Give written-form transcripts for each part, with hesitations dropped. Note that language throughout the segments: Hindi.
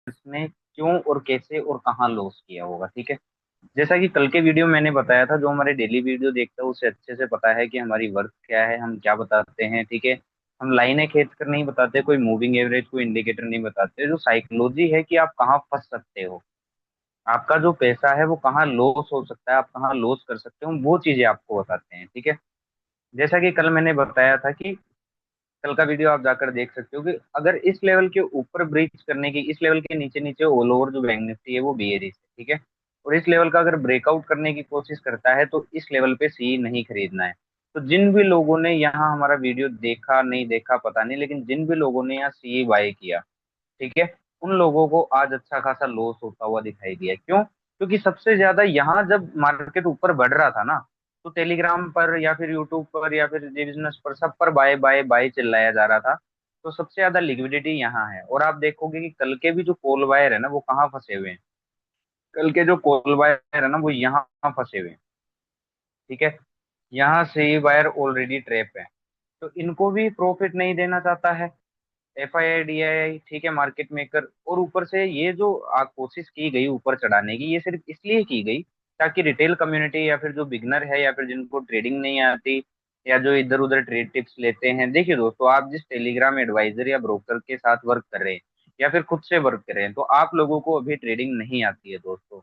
इसने क्यों और कैसे और कहाँ लॉस किया होगा, ठीक है। जैसा कि कल के वीडियो मैंने बताया था, जो हमारे डेली वीडियो देखता है उसे अच्छे से पता है कि हमारी वर्क क्या है, हम क्या बताते हैं, ठीक है। हम लाइनें खींच कर नहीं बताते, कोई मूविंग एवरेज, कोई इंडिकेटर नहीं बताते। जो साइकोलॉजी है कि आप कहाँ फंस सकते हो, आपका जो पैसा है वो कहाँ लॉस हो सकता है, आप कहाँ लॉस कर सकते हो, वो चीजें आपको बताते हैं, ठीक है। जैसा कि कल मैंने बताया था कि कल का वीडियो आप जाकर देख सकते हो कि अगर इस लेवल के ऊपर ब्रीच करने की, इस लेवल के नीचे नीचे ऑल ओवर जो बैंक निफ्टी है वो बेयरिश है, ठीक है। और इस लेवल का अगर ब्रेकआउट करने की कोशिश करता है तो इस लेवल पे सी नहीं खरीदना है। तो जिन भी लोगों ने यहाँ हमारा वीडियो देखा नहीं देखा पता नहीं, लेकिन जिन भी लोगों ने यहाँ सी बाय किया, ठीक है, उन लोगों को आज अच्छा खासा लॉस होता हुआ दिखाई दिया। क्यों? क्योंकि सबसे ज्यादा यहाँ जब मार्केट ऊपर बढ़ रहा था ना, तो टेलीग्राम पर या फिर यूट्यूब पर या फिर बिजनेस पर सब पर बाय बाय बाय चिल्लाया जा रहा था। तो सबसे ज्यादा लिक्विडिटी यहाँ है। और आप देखोगे कि कल के भी जो कॉल बायर है ना वो कहाँ फंसे हुए हैं। कल के जो कॉल बायर है ना वो यहाँ फंसे हुए हैं, ठीक है। यहाँ से ये बायर ऑलरेडी ट्रैप है। तो इनको भी प्रॉफिट नहीं देना चाहता है FII DII, ठीक है, मार्केट मेकर। और ऊपर से ये जो कोशिश की गई ऊपर चढ़ाने की, ये सिर्फ इसलिए की गई ताकि रिटेल कम्युनिटी या फिर जो बिगनर है या फिर जिनको ट्रेडिंग नहीं आती या जो इधर उधर ट्रेड टिप्स लेते हैं। देखिए दोस्तों, आप जिस टेलीग्राम एडवाइजर या ब्रोकर के साथ वर्क कर रहे हैं या फिर खुद से वर्क कर रहे हैं, तो आप लोगों को अभी ट्रेडिंग नहीं आती है दोस्तों।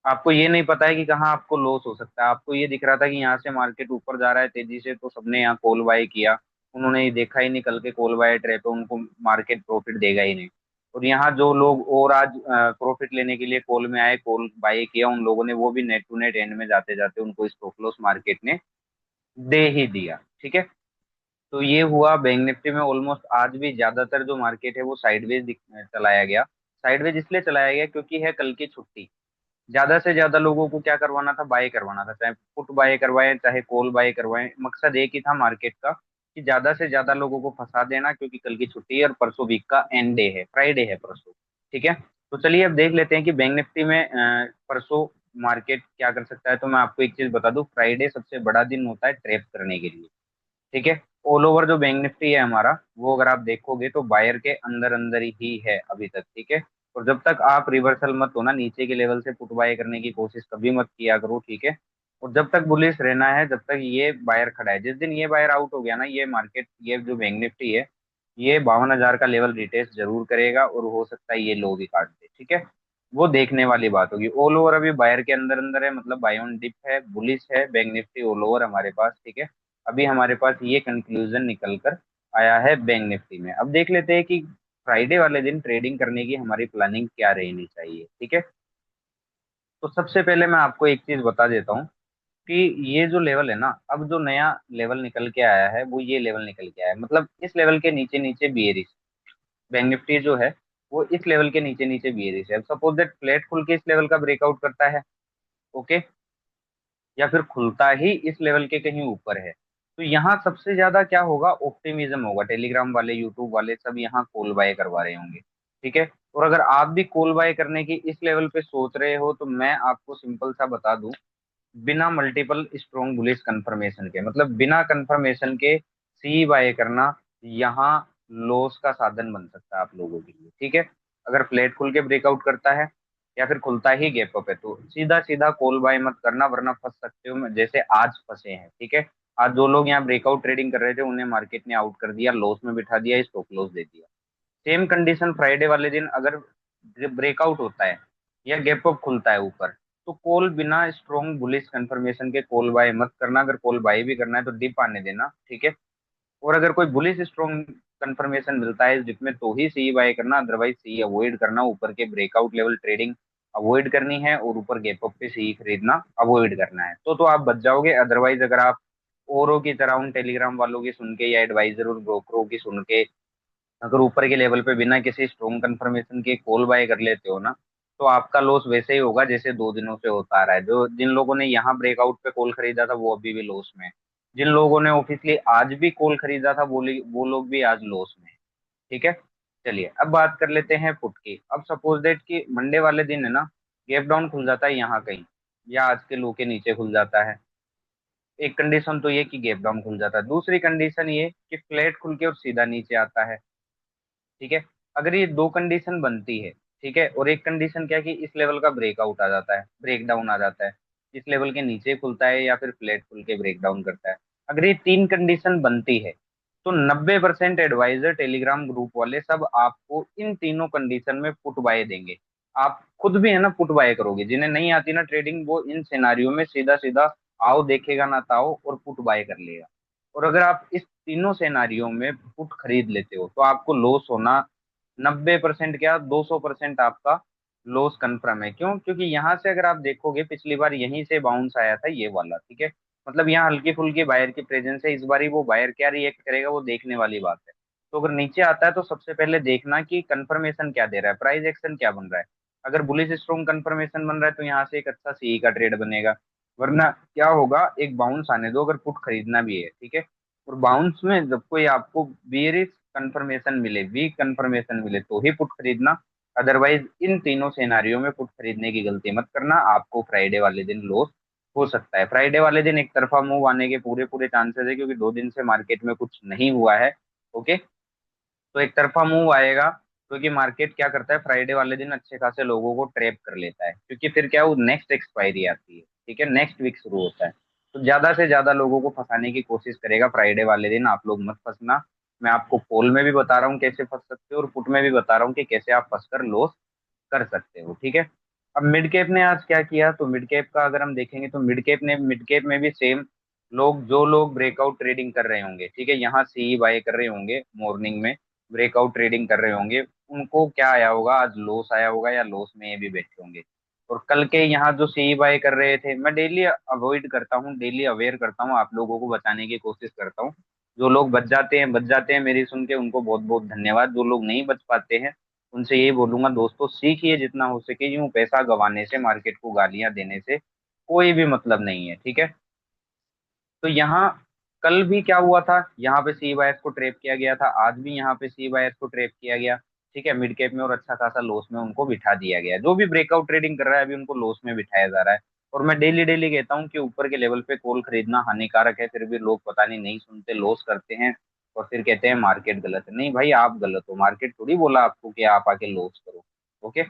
आपको ये नहीं पता है कि कहाँ आपको लॉस हो सकता है। आपको ये दिख रहा था कि यहाँ से मार्केट ऊपर जा रहा है तेजी से, तो सबने यहाँ कॉल बाय किया। उन्होंने ये देखा ही नहीं कल के कॉल बाय ट्रैप है, उनको मार्केट प्रॉफिट देगा ही नहीं। और यहाँ जो लोग और आज प्रॉफिट लेने के लिए कॉल में आए, कॉल बाय किया, उन लोगों ने वो भी नेट टू नेट एंड में जाते जाते उनको स्टॉप लॉस मार्केट ने दे ही दिया, ठीक है। तो ये हुआ बैंक निफ्टी में। ऑलमोस्ट आज भी ज्यादातर जो मार्केट है वो साइडवेज चलाया गया। साइडवेज इसलिए चलाया गया क्योंकि है कल की छुट्टी। ज्यादा से ज्यादा लोगों को क्या करवाना था, बाय करवाना था, चाहे पुट बाय करवाएं चाहे कॉल बाय करवाएं, मकसद एक ही था मार्केट का कि ज्यादा से ज्यादा लोगों को फंसा देना, क्योंकि कल की छुट्टी है और परसों वीक का एंड डे है, फ्राइडे है परसों, ठीक है। तो चलिए अब देख लेते हैं कि बैंक निफ्टी में परसों मार्केट क्या कर सकता है। तो मैं आपको एक चीज बता दूं, फ्राइडे सबसे बड़ा दिन होता है ट्रेप करने के लिए, ठीक है। ऑल ओवर जो बैंक निफ्टी है हमारा, वो अगर आप देखोगे तो बायर के अंदर अंदर ही है अभी तक, ठीक है। और जब तक आप रिवर्सल मत हो ना, नीचे के लेवल से पुट बाय करने की कोशिश कभी मत किया करो, ठीक है। और जब तक बुलिश रहना है, जब तक ये बायर खड़ा है, जिस दिन ये बायर आउट हो गया ना, ये मार्केट, ये जो बैंक निफ्टी है, ये 52,000 का लेवल रिटेस्ट जरूर करेगा और हो सकता है ये लो भी काट दे, ठीक है। वो देखने वाली बात होगी। ऑल ओवर अभी बायर के अंदर अंदर है, मतलब बाय ऑन डिप है, बुलिश है बैंक निफ्टी ऑल ओवर हमारे पास, ठीक है। अभी हमारे पास ये कंक्लूजन निकल कर आया है बैंक निफ्टी में। अब देख लेते हैं कि फ्राइडे वाले दिन ट्रेडिंग करने की हमारी प्लानिंग क्या रहनी चाहिए, ठीक है। तो सबसे पहले मैं आपको एक चीज बता देता हूँ कि ये जो लेवल है ना, अब जो नया लेवल निकल के आया है वो ये लेवल निकल के आया है, मतलब इस लेवल के नीचे नीचे बियरिश बैंक निफ्टी जो है वो इस लेवल के नीचे नीचे बियरिश है। सपोज दैट फ्लैट खुल के इस लेवल का ब्रेकआउट करता है, ओके, या फिर खुलता ही इस लेवल के कहीं ऊपर है, तो यहाँ सबसे ज्यादा क्या होगा, ऑप्टिमिज्म होगा। टेलीग्राम वाले, यूट्यूब वाले सब यहाँ कॉल बाय करवा रहे होंगे, ठीक है। और अगर आप भी कॉल बाय करने की इस लेवल पे सोच रहे हो, तो मैं आपको सिंपल सा बता दूं, बिना मल्टीपल स्ट्रॉन्ग बुलिश कंफर्मेशन के, मतलब बिना कंफर्मेशन के सी बाय करना यहाँ लॉस का साधन बन सकता है आप लोगों के लिए, ठीक है। अगर फ्लैट खुल के ब्रेकआउट करता है या फिर खुलता ही गैप अप है, तो सीधा सीधा कॉल बाय मत करना, वरना फंस सकते हो जैसे आज फंसे हैं, ठीक है। आज जो लोग यहाँ ब्रेकआउट ट्रेडिंग कर रहे थे उन्हें मार्केट ने आउट कर दिया, लॉस में बिठा दिया, स्टॉप लॉस दे दिया। सेम कंडीशन फ्राइडे वाले दिन अगर ब्रेकआउट होता है या गैप अप खुलता है ऊपर, तो कॉल बिना स्ट्रॉन्ग बुलिश कंफर्मेशन के कॉल बाय मत करना। अगर कॉल बाय भी करना है तो डिप आने देना, ठीक है। और अगर कोई बुलिश स्ट्रॉन्ग कंफर्मेशन मिलता है इस डिप में तो ही सी बाय करना, अदरवाइज सी अवॉइड करना। ऊपर के ब्रेकआउट लेवल ट्रेडिंग अवॉइड करनी है और ऊपर गैप अप पे सी खरीदना अवॉइड करना है, तो आप बच जाओगे। अदरवाइज अगर आप औरों की तरह उन टेलीग्राम वालों की सुन के या एडवाइजर और ब्रोकरों की सुन के अगर ऊपर के लेवल पे बिना किसी स्ट्रॉन्ग कंफर्मेशन के कॉल बाय कर लेते हो ना, तो आपका लॉस वैसे ही होगा जैसे 2 दिनों से होता आ रहा है। जो जिन लोगों ने यहाँ ब्रेकआउट पे कॉल खरीदा था वो अभी भी लॉस में है। जिन लोगों ने ऑफिशियली आज भी कॉल खरीदा था वो लोग भी आज लॉस में है, ठीक है। चलिए अब बात कर लेते हैं पुट की। अब सपोज दैट कि मंडे वाले दिन है ना, गैप डाउन खुल जाता है यहाँ कहीं या आज के लो के नीचे खुल जाता है। एक कंडीशन तो ये कि गैप डाउन खुल जाता है, दूसरी कंडीशन ये कि फ्लैट खुल के और सीधा नीचे आता है, ठीक है। अगर ये दो कंडीशन बनती है, ठीक है, और एक कंडीशन क्या है कि इस लेवल का ब्रेकआउट आ जाता है, ब्रेक डाउन आ जाता है, इस लेवल के नीचे खुलता है या फिर फ्लैट खुल के ब्रेक डाउन करता है। अगर ये तीन कंडीशन बनती है तो 90% एडवाइजर टेलीग्राम ग्रुप वाले सब आपको इन तीनों कंडीशन में पुट बाय देंगे। आप खुद भी है ना पुट बाय करोगे, जिन्हें नहीं आती ना ट्रेडिंग वो इन सिनारियों में सीधा सीधा आओ देखेगा ना ताओ और पुट बाय कर लेगा। और अगर आप इस तीनों सिनारियों में पुट खरीद लेते हो तो आपको लॉस होना 90% क्या 200% आपका लॉस कंफर्म है। क्यों? क्योंकि यहाँ से अगर आप देखोगे पिछली बार यहीं से बाउंस आया था ये वाला, ठीक है, मतलब यहाँ हल्की फुल्की बायर की प्रेजेंस है, इस बारी वो बायर क्या रिएक्ट करेगा वो देखने वाली बात है। तो अगर नीचे आता है तो सबसे पहले देखना कि कंफर्मेशन क्या दे रहा है, प्राइस एक्शन क्या बन रहा है। अगर बुलिश स्ट्रॉन्ग कंफर्मेशन बन रहा है तो यहाँ से एक अच्छा सीई का ट्रेड बनेगा। वरना क्या होगा, एक बाउंस आने दो अगर पुट खरीदना भी है, ठीक है, और बाउंस में जब कोई आपको बेरिश कंफर्मेशन मिले, वीक कंफर्मेशन मिले तो ही पुट खरीदना। अदरवाइज इन तीनों सिनारियों में पुट खरीदने की गलती मत करना, आपको फ्राइडे वाले दिन लॉस हो सकता है। फ्राइडे वाले दिन एक तरफा मूव आने के पूरे पूरे चांसेस है, क्योंकि 2 दिन से मार्केट में कुछ नहीं हुआ है। ओके, तो एक तरफा मूव आएगा, क्योंकि मार्केट क्या करता है फ्राइडे वाले दिन अच्छे खासे लोगों को ट्रैप कर लेता है, क्योंकि फिर क्या वो नेक्स्ट एक्सपायरी आती है, ठीक है, नेक्स्ट वीक शुरू होता है। तो ज्यादा से ज्यादा लोगों को फंसाने की कोशिश करेगा फ्राइडे वाले दिन, आप लोग मत फंसना। मैं आपको पोल में भी बता रहा हूँ कैसे फंस सकते हो और पुट में भी बता रहा हूँ कि कैसे आप फंसकर लॉस कर सकते हो, ठीक है। अब मिड कैप ने आज क्या किया, तो मिड कैप का अगर हम देखेंगे तो मिड कैप में भी सेम लोग, जो लोग ब्रेकआउट ट्रेडिंग कर रहे होंगे, ठीक है, यहाँ सी बाय कर रहे होंगे मॉर्निंग में, ब्रेकआउट ट्रेडिंग कर रहे होंगे, उनको क्या आया होगा, आज लॉस आया होगा या लॉस में ये भी बैठे होंगे। और कल के यहाँ जो सी बाय कर रहे थे, मैं डेली अवॉइड करता हूँ, डेली अवेयर करता हूँ, आप लोगों को बचाने की कोशिश करता हूँ। जो लोग बच जाते हैं मेरी सुन के, उनको बहुत बहुत धन्यवाद। जो लोग नहीं बच पाते हैं उनसे यही बोलूंगा, दोस्तों सीखिए जितना हो सके, यूं पैसा गंवाने से, मार्केट को गालियां देने से कोई भी मतलब नहीं है, ठीक है। तो यहाँ कल भी क्या हुआ था, यहाँ पे सी बायस को ट्रैप किया गया था, आज भी यहाँ पे सी बायस को ट्रैप किया गया, ठीक है, मिड कैप में, और अच्छा खासा लॉस में उनको बिठा दिया गया। जो भी ब्रेकआउट ट्रेडिंग कर रहा है अभी उनको लॉस में बिठाया जा रहा है। और मैं डेली डेली कहता हूँ कि ऊपर के लेवल पे कॉल खरीदना हानिकारक है, फिर भी लोग पता नहीं सुनते, लॉस करते हैं और फिर कहते हैं मार्केट गलत है। नहीं भाई, आप गलत हो, मार्केट थोड़ी बोला आपको कि आप आके लॉस करो। ओके,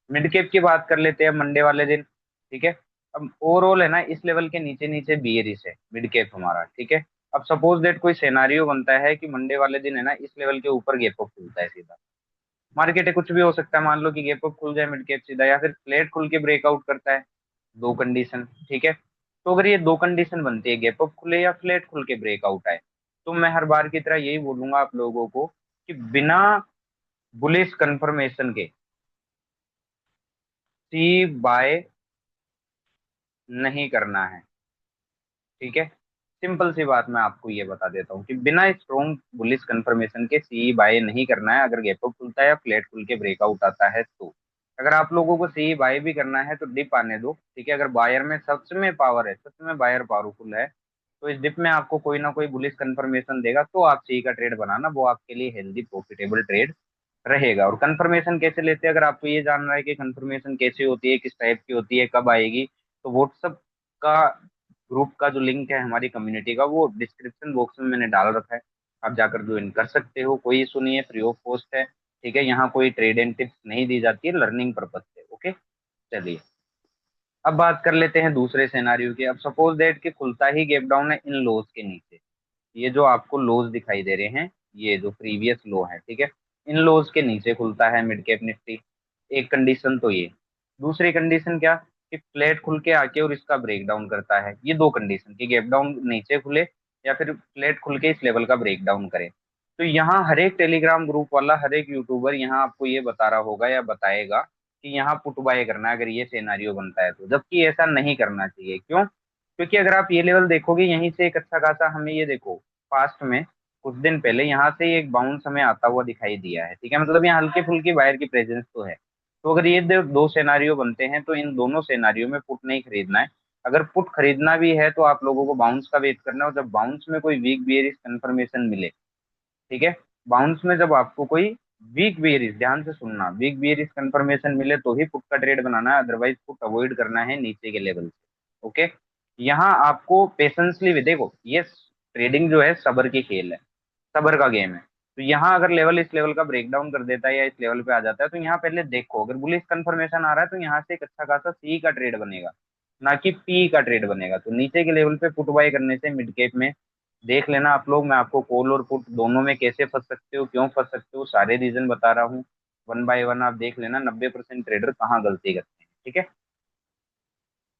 मिड कैप की बात कर लेते हैं मंडे वाले दिन, ठीक है। अब ओवरऑल है ना इस लेवल के नीचे नीचे बियरिश है मिड कैप हमारा, ठीक है। अब सपोज दैट कोई सिनेरियो बनता है कि मंडे वाले दिन है ना इस लेवल के ऊपर गैप अप खुलता है सीधा, मार्केट है कुछ भी हो सकता है, मान लो कि गैप अप खुल जाए मिड कैप सीधा, या फिर फ्लैट खुल के ब्रेकआउट करता है, दो कंडीशन, ठीक है। तो अगर ये दो कंडीशन बनती है, गैप अप खुले या फ्लैट खुल के ब्रेकआउट आए, तो मैं हर बार की तरह यही बोलूंगा आप लोगों को कि बिना बुलिश कंफर्मेशन के सी बाय नहीं करना है, ठीक है। सिंपल सी बात मैं आपको ये बता देता हूँ कि बिना स्ट्रॉन्ग बुलिश कंफर्मेशन के सी बाय नहीं करना है, अगर गैप अप खुलता है या फ्लैट खुल के ब्रेकआउट आता है तो। अगर आप लोगों को सी बाय भी करना है तो डिप आने दो, ठीक है, अगर बायर में सच में पावर है, सच में बायर पावरफुल है, तो इस डिप में आपको कोई ना कोई बुलिश कंफर्मेशन देगा तो आप सी का ट्रेड बनाना, वो आपके लिए हेल्दी प्रॉफिटेबल ट्रेड रहेगा। और कंफर्मेशन कैसे लेते हैं, अगर आपको ये जानना है कि कंफर्मेशन कैसे होती है, किस टाइप की होती है, कब आएगी, तो व्हाट्सअप का ग्रुप का जो लिंक है हमारी कम्युनिटी का वो डिस्क्रिप्शन बॉक्स में मैंने डाल रखा है, आप जाकर ज्वाइन कर सकते हो, कोई इशू नहीं है, फ्री ऑफ कॉस्ट है, ठीक है। यहाँ कोई ट्रेड एंड टिप्स नहीं दी जाती है, लर्निंग पर्पज से। ओके, चलिए अब बात कर लेते हैं दूसरे सिनेरियो की। अब सपोज दैट कि खुलता ही गैप डाउन है इन लोज के नीचे, ये जो आपको लोज दिखाई दे रहे हैं, ये जो प्रीवियस लो है, ठीक है, इन लोज के नीचे खुलता है मिड कैप निफ्टी, एक कंडीशन तो ये। दूसरी कंडीशन क्या, कि फ्लैट खुल के आके और इसका ब्रेक डाउन करता है, ये दो कंडीशन, कि गैप डाउन नीचे खुले या फिर फ्लैट खुल के इस लेवल का ब्रेक डाउन करे। तो यहाँ हर एक टेलीग्राम ग्रुप वाला, हर एक यूट्यूबर यहाँ आपको ये बता रहा होगा या बताएगा कि यहाँ पुट बाय करना है अगर ये सिनेरियो बनता है तो, जबकि ऐसा नहीं करना चाहिए। क्यों? क्योंकि अगर आप ये लेवल देखोगे यहीं से एक अच्छा खासा, हमें ये देखो पास्ट में कुछ दिन पहले यहाँ से एक बाउंस हमें आता हुआ दिखाई दिया है, ठीक है, मतलब यहाँ हल्की फुल्की बायर की प्रेजेंस तो है। तो अगर ये दो सिनेरियो बनते हैं तो इन दोनों सिनेरियो में पुट नहीं खरीदना है। अगर पुट खरीदना भी है तो आप लोगों को बाउंस का वेट करना है, और जब बाउंस में कोई वीक बियरिश कंफर्मेशन मिले, ठीक है, बाउंस में जब आपको कोई वीक बियरिश, ध्यान से सुनना, वीक बियरिश कंफर्मेशन मिले तो ही पुट का ट्रेड बनाना है, अदरवाइज पुट अवॉइड करना है नीचे के लेवल से। ओके, यहाँ आपको पेशेंसली भी देखो, ये ट्रेडिंग जो है सबर की खेल है, सबर का गेम है। तो यहाँ अगर लेवल इस लेवल का ब्रेकडाउन कर देता है या इस लेवल पे आ जाता है, तो यहाँ पहले देखो, अगर बुलिश कंफर्मेशन आ रहा है तो यहाँ से एक अच्छा खासा सी का ट्रेड बनेगा, ना कि पी का ट्रेड बनेगा। तो नीचे के लेवल पे पुट बाय करने से मिड कैप में देख लेना आप लोग, मैं आपको कॉल और पुट दोनों में कैसे फंस सकते हो, क्यों फंस सकते हो, सारे रीजन बता रहा हूँ। वन बाय वन आप देख लेना 90% ट्रेडर कहाँ गलती करते हैं, ठीक है।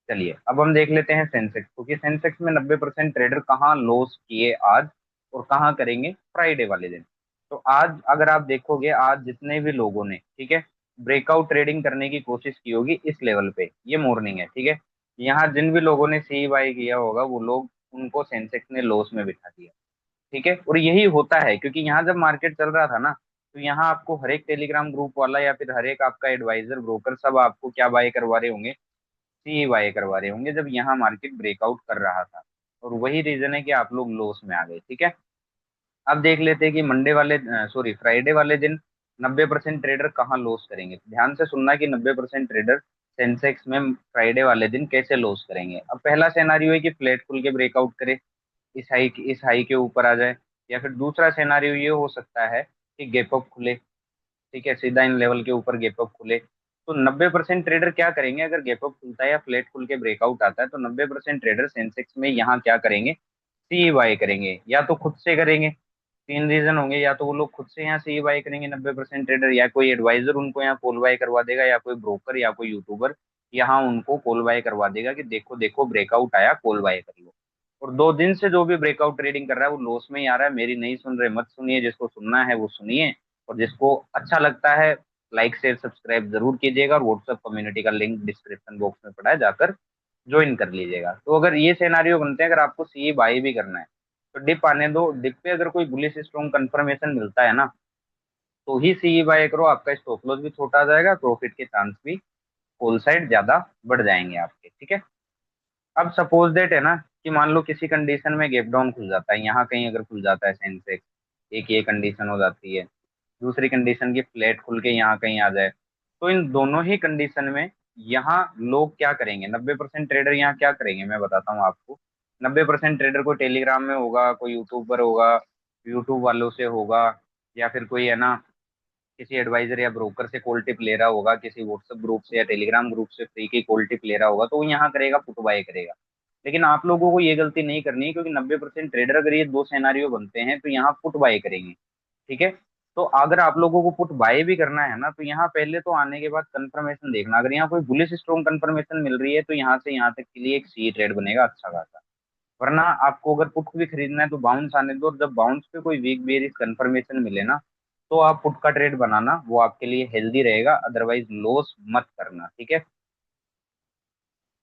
चलिए अब हम देख लेते हैं सेंसेक्स, क्योंकि सेंसेक्स में 90% ट्रेडर कहाँ लॉस किए आज और कहाँ करेंगे फ्राइडे वाले दिन। तो आज अगर आप देखोगे, आज जितने भी लोगों ने, ठीक है, ब्रेकआउट ट्रेडिंग करने की कोशिश की होगी इस लेवल पे, ये मॉर्निंग है, ठीक है, यहाँ जिन भी लोगों ने सी बाई किया होगा वो लोग, उनको सेंसेक्स ने लॉस में बिठा दिया, ठीक है। और यही होता है, क्योंकि यहाँ जब मार्केट चल रहा था ना, तो यहाँ आपको हर एक टेलीग्राम ग्रुप वाला या फिर हर एक आपका एडवाइजर ब्रोकर सब आपको क्या बाय करवा रहे होंगे, सी वाई करवा रहे होंगे, जब यहाँ मार्केट ब्रेकआउट कर रहा था। और वही रीजन है कि आप लोग लॉस में आ गए, ठीक है। अब देख लेते हैं कि मंडे वाले, सॉरी फ्राइडे वाले दिन 90% ट्रेडर कहाँ लॉस करेंगे। ध्यान से सुनना कि 90% ट्रेडर सेंसेक्स में फ्राइडे वाले दिन कैसे लॉस करेंगे। अब पहला सिनेरियो है कि फ्लैट खुल के ब्रेकआउट करे, इस हाई के ऊपर आ जाए, या फिर दूसरा सिनेरियो ये हो सकता है कि गैप अप खुले, ठीक है, सीधा इन लेवल के ऊपर गैप अप खुले। तो 90% ट्रेडर क्या करेंगे, अगर गैप अप खुलता है या फ्लैट खुल के ब्रेकआउट आता है, तो 90% ट्रेडर सेंसेक्स में यहाँ क्या करेंगे, सी बाय करेंगे, या तो खुद से करेंगे। तीन रीजन होंगे, या तो वो लोग खुद से यहाँ सी बाय करेंगे 90% ट्रेडर, या कोई एडवाइजर उनको यहाँ कॉल बाय करवा देगा, या कोई ब्रोकर या कोई यूट्यूबर यहाँ उनको कॉल बाय करवा देगा कि देखो देखो ब्रेकआउट आया, कॉल बाय कर लो। और 2 दिन से जो भी ब्रेकआउट ट्रेडिंग कर रहा है वो लॉस में ही आ रहा है। मेरी नहीं सुन रहे मत सुनिए, जिसको सुनना है वो सुनिए, और जिसको अच्छा लगता है लाइक शेयर सब्सक्राइब जरूर कीजिएगा, और व्हाट्सएप कम्युनिटी का लिंक डिस्क्रिप्शन बॉक्स में पड़ा है, जाकर ज्वाइन कर लीजिएगा। तो अगर ये सिनेरियो बनते हैं, अगर आपको सी बाई भी करना है तो डिप आने दो, डिप पे अगर कोई बुलिश स्ट्रॉन्ग कंफर्मेशन मिलता है ना, तो ही सी बाय करो, आपका स्टॉप लॉस भी छोटा आ जाएगा, प्रॉफिट के चांस भी फुल साइड ज्यादा बढ़ जाएंगे आपके, ठीक है। अब सपोज दैट है ना, कि मान लो किसी कंडीशन में गैप डाउन खुल जाता है, यहाँ कहीं अगर खुल जाता है सेंसेक्स, एक ये कंडीशन हो जाती है, दूसरी कंडीशन की फ्लैट खुल के यहाँ कहीं आ जाए, तो इन दोनों ही कंडीशन में यहाँ लोग क्या करेंगे, 90% ट्रेडर यहाँ क्या करेंगे मैं बताता हूँ आपको। 90% ट्रेडर कोई टेलीग्राम में होगा, कोई यूट्यूबर होगा, यूट्यूब वालों से होगा, या फिर कोई है ना किसी एडवाइजर या ब्रोकर से कॉल टिप ले रहा होगा, किसी व्हाट्सएप ग्रुप से या टेलीग्राम ग्रुप से फ्री की कॉल टिप ले रहा होगा, तो वो यहाँ करेगा, पुट बाय करेगा। लेकिन आप लोगों को ये गलती नहीं करनी है, क्योंकि 90% ट्रेडर अगर ये दो सिनेरियो बनते हैं तो यहाँ पुट बाय करेंगे, ठीक है। तो अगर आप लोगों को पुट बाय भी करना है ना, तो यहाँ पहले तो आने के बाद कंफर्मेशन देखना, अगर यहाँ कोई बुलिश स्ट्रॉन्ग कंफर्मेशन मिल रही है तो यहाँ से यहाँ तक के लिए एक सी ट्रेड बनेगा अच्छा खासा। वरना आपको अगर पुट भी खरीदना है तो बाउंस आने दो, और जब बाउंस पे कोई वीक बेरिश कंफर्मेशन मिले ना, तो आप पुट का ट्रेड बनाना, वो आपके लिए हेल्दी रहेगा, अदरवाइज लॉस मत करना, ठीक है।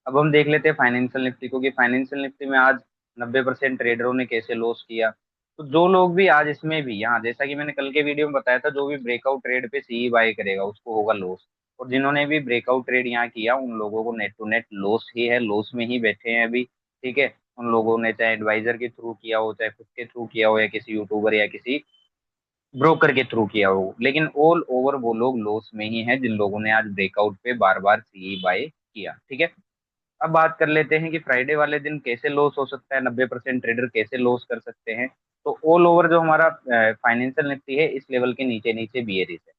अब हम देख लेते हैं फाइनेंशियल निफ्टी को, कि फाइनेंशियल निफ्टी में आज 90% ट्रेडरों ने कैसे लॉस किया। तो जो लोग भी आज इसमें भी, यहाँ जैसा कि मैंने कल के वीडियो में बताया था, जो भी ब्रेकआउट ट्रेड पे सी बाय करेगा उसको होगा लॉस, और जिन्होंने भी ब्रेकआउट ट्रेड यहाँ किया उन लोगों को नेट टू नेट लॉस ही है, लॉस में ही बैठे हैं अभी, ठीक है। उन लोगों ने चाहे एडवाइजर के थ्रू किया हो, चाहे खुद के थ्रू किया हो, या किसी यूट्यूबर या किसी ब्रोकर के थ्रू किया हो, लेकिन ऑल ओवर वो लोग लॉस में ही हैं जिन लोगों ने आज ब्रेकआउट पे बार बार सी बाय किया, ठीक है। अब बात कर लेते हैं कि फ्राइडे वाले दिन कैसे लॉस हो सकता है, 90% ट्रेडर कैसे लॉस कर सकते हैं। तो ऑल ओवर जो हमारा फाइनेंशियल निफ्टी है इस लेवल के नीचे नीचे बियरिश है।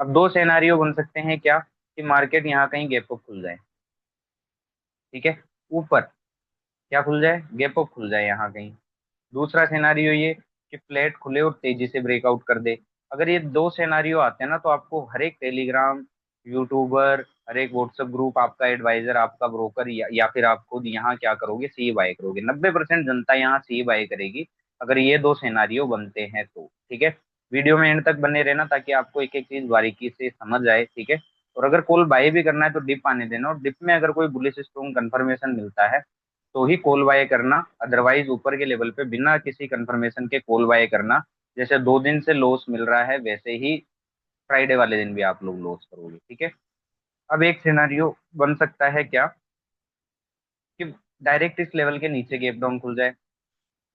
अब दो सिनेरियो बन सकते हैं क्या, कि मार्केट यहाँ कहीं गैप अप खुल जाए, ठीक है, ऊपर क्या खुल जाए, गैप अप खुल जाए यहाँ कहीं। दूसरा सिनेरियो ये कि फ्लैट खुले और तेजी से ब्रेकआउट कर दे। अगर ये दो सिनेरियो आते हैं ना, तो आपको हर एक टेलीग्राम यूट्यूबर, हर एक व्हाट्सएप ग्रुप, आपका एडवाइजर, आपका ब्रोकर, या फिर आप खुद यहाँ क्या करोगे, सी बाय करोगे। 90% जनता यहाँ सी बाय करेगी अगर ये दो सिनेरियो बनते हैं तो, ठीक है। वीडियो में एंड तक बने रहना ताकि आपको एक एक चीज बारीकी से समझ आए, ठीक है। और अगर कॉल बाय भी करना है तो डिप आने देना, और डिप में अगर कोई बुलिश स्ट्रॉन्ग कंफर्मेशन मिलता है तो ही कॉल बाय करना, अदरवाइज ऊपर के लेवल पे बिना किसी कंफर्मेशन के कॉल बाय करना। जैसे 2 दिन से लॉस मिल रहा है वैसे ही फ्राइडे वाले दिन भी आप लोग लॉस करोगे, ठीक है। अब एक सिनेरियो बन सकता है क्या, कि डायरेक्ट इस लेवल के नीचे गैप डाउन खुल जाए,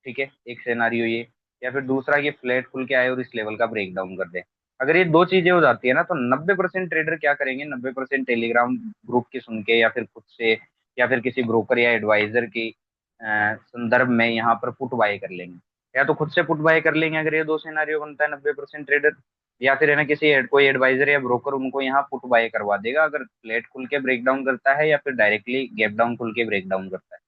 ठीक है, एक सिनेरियो ये। या फिर दूसरा कि फ्लैट खुल के आए और इस लेवल का ब्रेक डाउन कर दे। अगर ये दो चीजें हो जाती है ना, तो 90% ट्रेडर क्या करेंगे, 90% टेलीग्राम ग्रुप की सुन के, या फिर खुद से, या फिर किसी ब्रोकर या एडवाइजर की संदर्भ में यहाँ पर पुट बाय कर लेंगे। या तो खुद से पुट बाय कर लेंगे अगर ये दो सिनारियो बनता है 90% ट्रेडर, या फिर है ना किसी कोई एडवाइजर या ब्रोकर उनको यहाँ पुट बाय करवा देगा अगर फ्लैट खुल के ब्रेक डाउन करता है या फिर डायरेक्टली गैप डाउन खुल के ब्रेक डाउन करता है।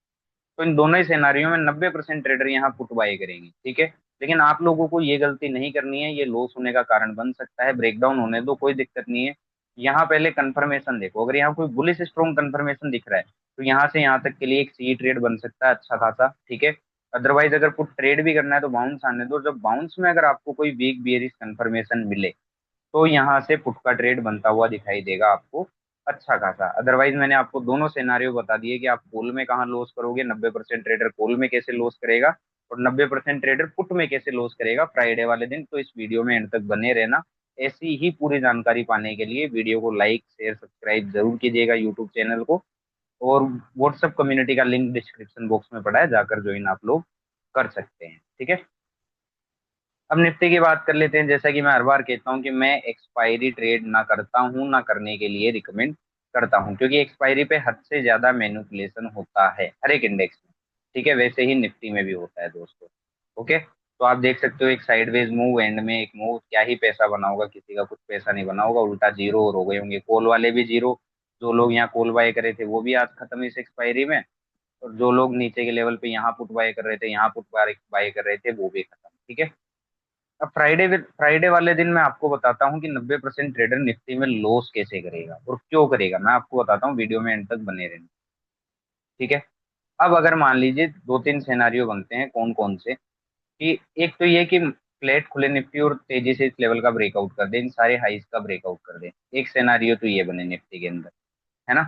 तो इन दोनों ही सिनारियों में 90% ट्रेडर यहाँ पुट बाय करेंगे, ठीक है। लेकिन आप लोगों को ये गलती नहीं करनी है, ये लॉस होने का कारण बन सकता है। ब्रेकडाउन होने दो, कोई दिक्कत नहीं है। यहाँ पहले कंफर्मेशन देखो, अगर यहाँ कोई बुलिश स्ट्रॉन्ग कंफर्मेशन दिख रहा है तो यहाँ से यहाँ तक के लिए एक सी ट्रेड बन सकता है अच्छा खासा, ठीक है। अदरवाइज अगर पुट ट्रेड भी करना है तो बाउंस आने दो, जब बाउंस में अगर आपको कोई वीक बियरिश कंफर्मेशन मिले तो यहाँ से पुट का ट्रेड बनता हुआ दिखाई देगा आपको अच्छा खासा। अदरवाइज मैंने आपको दोनों सिनारियो बता दिए कि आप कॉल में कहाँ लॉस करोगे, 90% ट्रेडर कॉल में कैसे लॉस करेगा और 90% ट्रेडर पुट में कैसे लॉस करेगा फ्राइडे वाले दिन। तो इस वीडियो में एंड तक बने रहना। ऐसी ही पूरी जानकारी पाने के लिए वीडियो को लाइक शेयर सब्सक्राइब जरूर कीजिएगा यूट्यूब चैनल को। और व्हाट्सएप कम्युनिटी का लिंक डिस्क्रिप्शन बॉक्स में पड़ा है, जाकर ज्वाइन आप लोग कर सकते हैं, ठीक है। अब निफ्टी की बात कर लेते हैं। जैसा कि मैं हर बार कहता हूं कि मैं एक्सपायरी ट्रेड ना करता हूं, ना करने के लिए रिकमेंड करता हूं, क्योंकि एक्सपायरी पे हद से ज्यादा मैनिपुलेशन होता है हर एक इंडेक्स में, ठीक है। वैसे ही निफ्टी में भी होता है दोस्तों। ओके, तो आप देख सकते हो एक साइडवेज मूव, एंड में एक मूव, क्या ही पैसा बना होगा, किसी का कुछ पैसा नहीं बना होगा, उल्टा जीरो और हो गए होंगे। कॉल वाले भी जीरो, जो लोग यहाँ कॉल बाय करे थे वो भी आज खत्म इस एक्सपायरी में, और जो लोग नीचे के लेवल पे यहाँ पुट बाय कर रहे थे, यहाँ पुट बाय कर रहे थे, वो भी खत्म, ठीक है। अब फ्राइडे वाले दिन मैं आपको बताता हूँ कि 90% ट्रेडर निफ्टी में लॉस कैसे करेगा और क्यों करेगा, मैं आपको बताता हूँ, वीडियो में एंड तक बने रहना, ठीक है। अब अगर मान लीजिए दो तीन सिनेरियो बनते हैं, कौन कौन से, कि एक तो ये कि फ्लैट खुले निफ्टी और तेजी से इस लेवल का ब्रेकआउट कर दे, इन सारे हाइस का ब्रेकआउट कर दे। एक सिनेरियो तो ये बने निफ्टी के अंदर, है ना।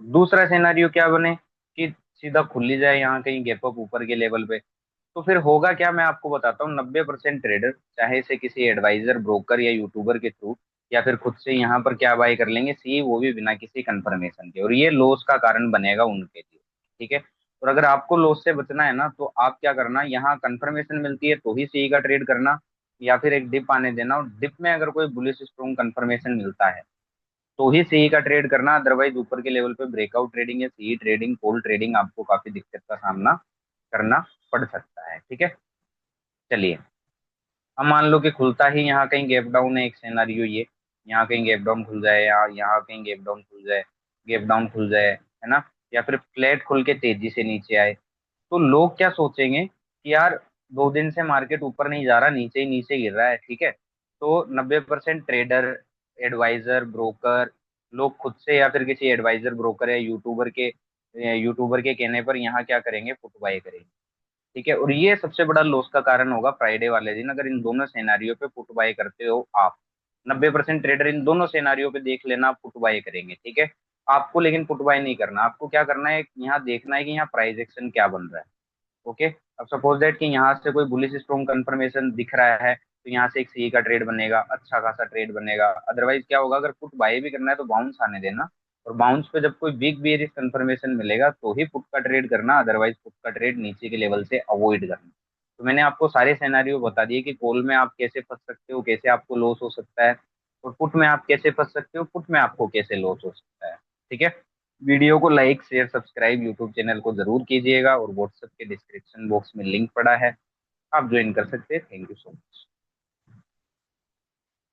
दूसरा सिनेरियो क्या बने कि सीधा खुल ही जाए यहाँ कहीं गैप अप ऊपर के लेवल पे। तो फिर होगा क्या, मैं आपको बताता हूँ। 90% ट्रेडर चाहे से किसी एडवाइजर ब्रोकर या यूट्यूबर के थ्रू या फिर खुद से यहाँ पर क्या बाय कर लेंगे सी, वो भी बिना किसी कंफर्मेशन के, और ये लॉस का कारण बनेगा उनके लिए, ठीक है। और अगर आपको लॉस से बचना है ना, तो आप क्या करना, यहाँ कंफर्मेशन मिलती है तो ही सी का ट्रेड करना, या फिर एक डिप आने देना, और डिप में अगर कोई बुलिश स्ट्रॉन्ग कंफर्मेशन मिलता है तो ही सी का ट्रेड करना। अदरवाइज ऊपर के लेवल पे ब्रेकआउट ट्रेडिंग या सी ट्रेडिंग, कॉल ट्रेडिंग, आपको काफी दिक्कत का सामना करना पड़ सकता है, ठीक है। चलिए, अब मान लो कि खुलता ही यहाँ कहीं गैप डाउन है, एक सिनेरियो ये, यहाँ कहीं गैप डाउन खुल जाए, या यहाँ कहीं गैप डाउन खुल जाए, गैप डाउन खुल जाए, है ना, या फिर फ्लैट खुल के तेजी से नीचे आए, तो लोग क्या सोचेंगे कि यार 2 दिन से मार्केट ऊपर नहीं जा रहा, नीचे ही नीचे गिर रहा है, ठीक है। तो 90% ट्रेडर, एडवाइजर, ब्रोकर, लोग खुद से या फिर किसी एडवाइजर, ब्रोकर या यूट्यूबर के कहने पर यहाँ क्या करेंगे, फुट बाय करेंगे, ठीक है। और ये सबसे बड़ा लॉस का कारण होगा फ्राइडे वाले दिन, अगर इन दोनों सिनेरियो पे पुट बाय करते हो आप। 90% ट्रेडर इन दोनों सिनेरियो पे देख लेना पुट बाय करेंगे, ठीक है। आपको लेकिन पुट बाय नहीं करना, आपको क्या करना है, यहाँ देखना है कि यहाँ प्राइस एक्शन क्या बन रहा है। ओके, अब सपोज दैट कि यहाँ से कोई बुलिश स्ट्रॉन्ग कंफर्मेशन दिख रहा है तो यहाँ से एक सी का ट्रेड बनेगा, अच्छा खासा ट्रेड बनेगा। अदरवाइज क्या होगा, अगर पुट बाय भी करना है तो बाउंस आने देना, और बाउंस पे जब कोई बिग बेयरिश कंफर्मेशन मिलेगा तो ही पुट का ट्रेड करना, अदरवाइज पुट का ट्रेड नीचे के लेवल से अवॉइड करना। तो मैंने आपको सारे सिनेरियो बता दिए कि कॉल में आप कैसे फंस सकते हो, कैसे आपको लॉस हो सकता है, और पुट में आप कैसे फंस सकते हो, पुट में आपको कैसे लॉस हो सकता है, ठीक है। वीडियो को like share subscribe YouTube channel को जरूर कीजिएगा, और व्हाट्सएप के डिस्क्रिप्शन बॉक्स में लिंक पड़ा है, आप ज्वाइन कर सकते हैं। Thank you so much.